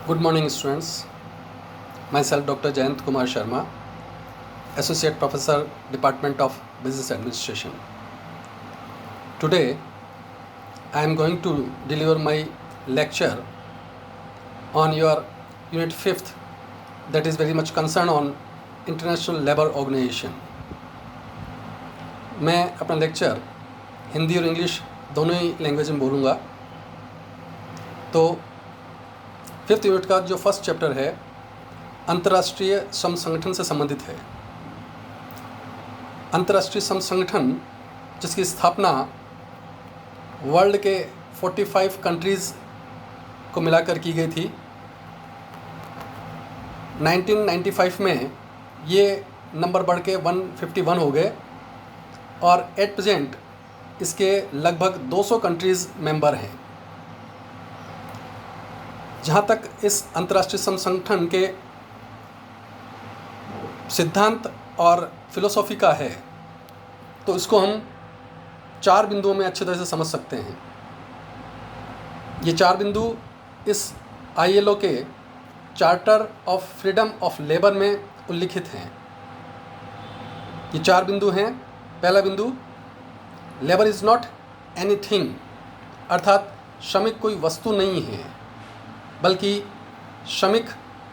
Good morning, students. Myself, Dr. Jayant Kumar Sharma, Associate Professor, Department of Business Administration. Today, I am going to deliver my lecture on your Unit 5th, that is very much concerned on International Labour Organization. मैं अपना lecture Hindi और English दोनों ही language में बोलूँगा। तो 5th unit का जो first chapter है अंतर्राष्ट्रीय श्रम संगठन से संबंधित है। अंतर्राष्ट्रीय श्रम संगठन जिसकी स्थापना वर्ल्ड के 45 कंट्रीज़ को मिलाकर की गई थी। 1995 में ये नंबर बढ़ के 151 हो गए और एट प्रेजेंट इसके लगभग 200 कंट्रीज़ मेंबर हैं। जहाँ तक इस अंतर्राष्ट्रीय श्रम संगठन के सिद्धांत और फिलोसॉफी का है तो इसको हम 4 बिंदुओं में अच्छी तरह से समझ सकते हैं। ये 4 बिंदु इस ILO के charter of freedom of labour में उल्लिखित हैं। ये 4 बिंदु हैं। पहला बिंदु, लेबर इज़ नॉट एनीथिंग, अर्थात श्रमिक कोई वस्तु नहीं है बल्कि श्रमिक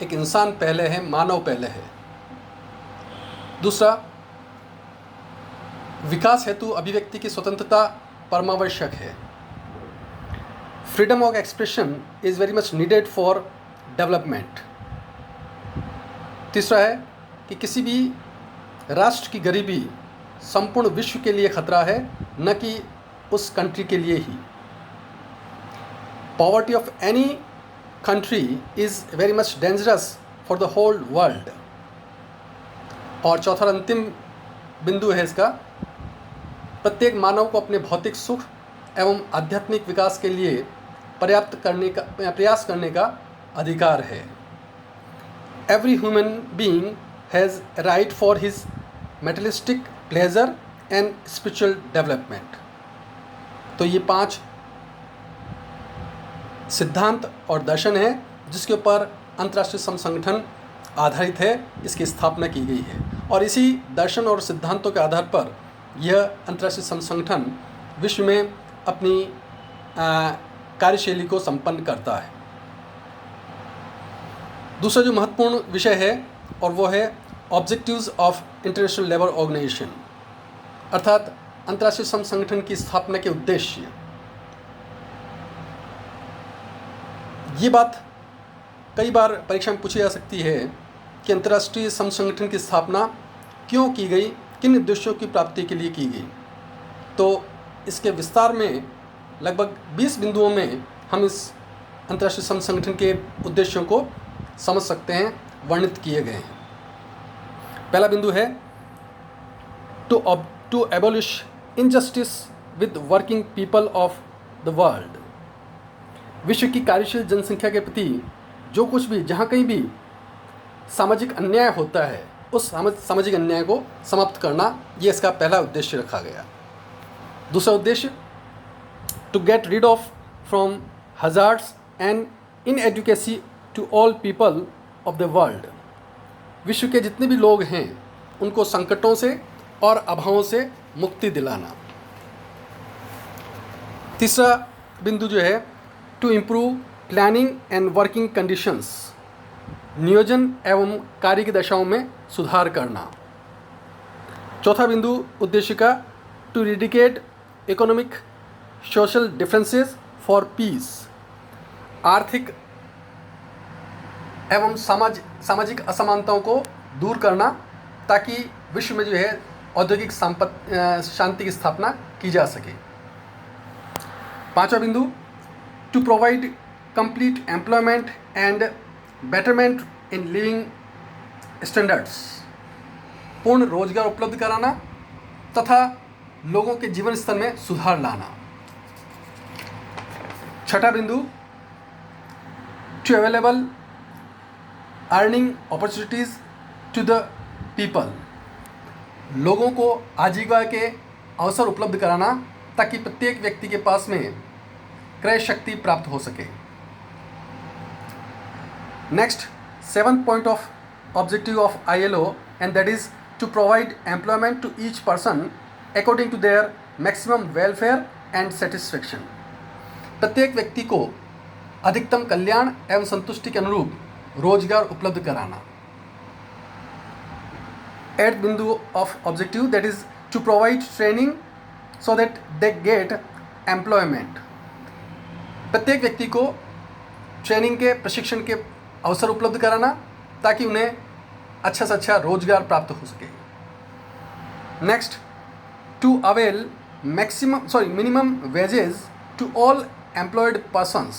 एक इंसान पहले है, मानव पहले है। दूसरा, विकास हेतु अभिव्यक्ति की स्वतंत्रता परमावश्यक है। Freedom of expression is very much needed for development. तीसरा है कि किसी भी राष्ट्र की गरीबी संपूर्ण विश्व के लिए खतरा है, न कि उस कंट्री के लिए ही। Poverty of any country is very much dangerous for the whole world. और चौथा अंतिम बिंदु है इसका, प्रत्येक मानव को अपने भौतिक सुख एवं आध्यात्मिक विकास के लिए प्रयास करने का अधिकार है। Every human being has right for his materialistic pleasure and spiritual development. तो ये 5 सिद्धांत और दर्शन है जिसके ऊपर अंतर्राष्ट्रीय श्रम संगठन आधारित है, इसकी स्थापना की गई है। और इसी दर्शन और सिद्धांतों के आधार पर यह अंतर्राष्ट्रीय श्रम संगठन विश्व में अपनी कार्यशैली को संपन्न करता है। दूसरा जो महत्वपूर्ण विषय है और वो है objectives of international labour organisation, अर्थात अंतर्राष्ट्रीय श्रम संगठन की स्थापना के उद्देश्य। ये बात कई बार परीक्षा में पूछी जा सकती है कि अंतर्राष्ट्रीय श्रम संगठन की स्थापना क्यों की गई, किन उद्देश्यों की प्राप्ति के लिए की गई। तो इसके विस्तार में लगभग 20 बिंदुओं में हम इस अंतर्राष्ट्रीय श्रम संगठन के उद्देश्यों को समझ सकते हैं, वर्णित किए गए हैं। पहला बिंदु है to abolish injustice with working people of the world. विश्व की कार्यशील जनसंख्या के प्रति जो कुछ भी, जहाँ कहीं भी सामाजिक अन्याय होता है उस सामाजिक अन्याय को समाप्त करना, ये इसका पहला उद्देश्य रखा गया। दूसरा उद्देश्य, to get rid of from hazards and inadequacy to all people of the world. विश्व के जितने भी लोग हैं उनको संकटों से और अभावों से मुक्ति दिलाना। तीसरा बिंदु जो है, to improve planning and working conditions, नियोजन एवं कार्य की दशाओं में सुधार करना। चौथा बिंदु उद्देश्य का, to eradicate economic social differences for peace, आर्थिक एवं सामाजिक असमानताओं को दूर करना ताकि विश्व में जो है औद्योगिक शांति की स्थापना की जा सके। पांचवा बिंदु, to provide complete employment and betterment in living standards, पूर्ण रोजगार उपलब्ध कराना तथा लोगों के जीवन स्तर में सुधार लाना। छठा बिंदु, to available earning opportunities to the people, लोगों को आजीविका के अवसर उपलब्ध कराना ताकि प्रत्येक व्यक्ति के पास में क्रय शक्ति प्राप्त हो सके। Next, seventh point of objective of ILO, and that is to provide employment to each person according to their maximum welfare and satisfaction. प्रत्येक व्यक्ति को अधिकतम कल्याण एवं संतुष्टि के अनुरूप रोजगार उपलब्ध कराना. Eighth बिंदु of objective, that is to provide training so that they get employment. प्रत्येक व्यक्ति को ट्रेनिंग के प्रशिक्षण के अवसर उपलब्ध कराना ताकि उन्हें अच्छा से अच्छा रोजगार प्राप्त हो सके. Next, to avail minimum wages to all employed persons.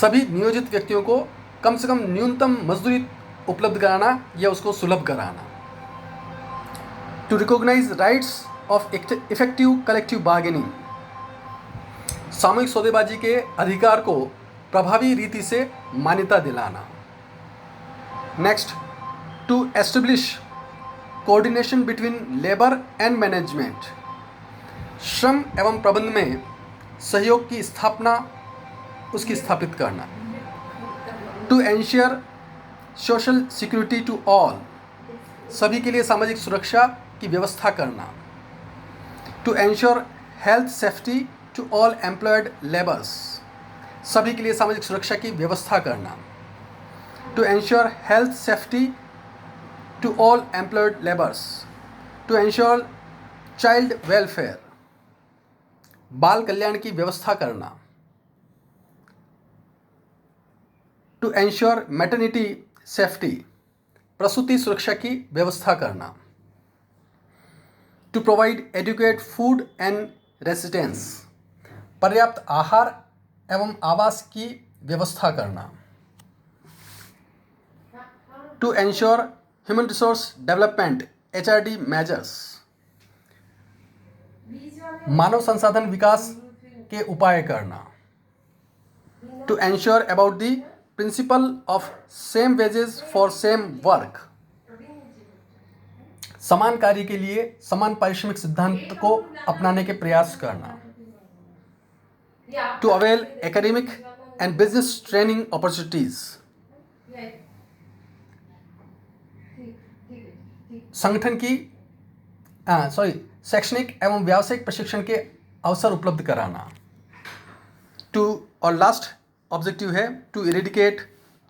सभी नियोजित व्यक्तियों को कम से कम न्यूनतम मजदूरी उपलब्ध कराना या उसको सुलभ कराना. To recognise rights of effective collective bargaining. सामूहिक सौदेबाजी के अधिकार को प्रभावी रीति से मान्यता दिलाना. Next, to establish coordination between labour and management. श्रम एवं प्रबंधन में सहयोग की स्थापना, उसकी स्थापित करना. To ensure social security to all. सभी के लिए सामाजिक सुरक्षा की व्यवस्था करना. To ensure health safety to all employed labours. सभी के लिए सामाजिक सुरक्षा की व्यवस्था करना. To ensure health safety to all employed labours. To ensure child welfare. बाल कल्याण की व्यवस्था करना. To ensure maternity safety. प्रसूति सुरक्षा की व्यवस्था करना. To provide adequate food and residence. पर्याप्त आहार एवं आवास की व्यवस्था करना. To ensure human resource development HRD measures. मानव संसाधन विकास के उपाय करना. To ensure about the principle of same wages for same work. समान कार्य के लिए समान पारिश्रमिक सिद्धांत को अपनाने के प्रयास करना. To avail academic and business training opportunities. संगठन की शैक्षणिक एवं व्यावसायिक प्रशिक्षण के अवसर उपलब्ध कराना. टू और लास्ट ऑब्जेक्टिव है to eradicate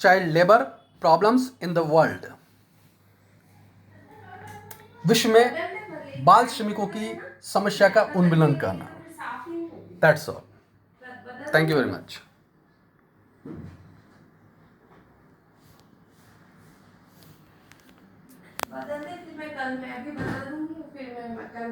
child labour problems in the world. विश्व में बाल श्रमिकों की समस्या का उन्मूलन करना. That's all. Thank you very much. बदल दे, फिर मैं कल मैं अभी बता दूंगी, फिर मैं कल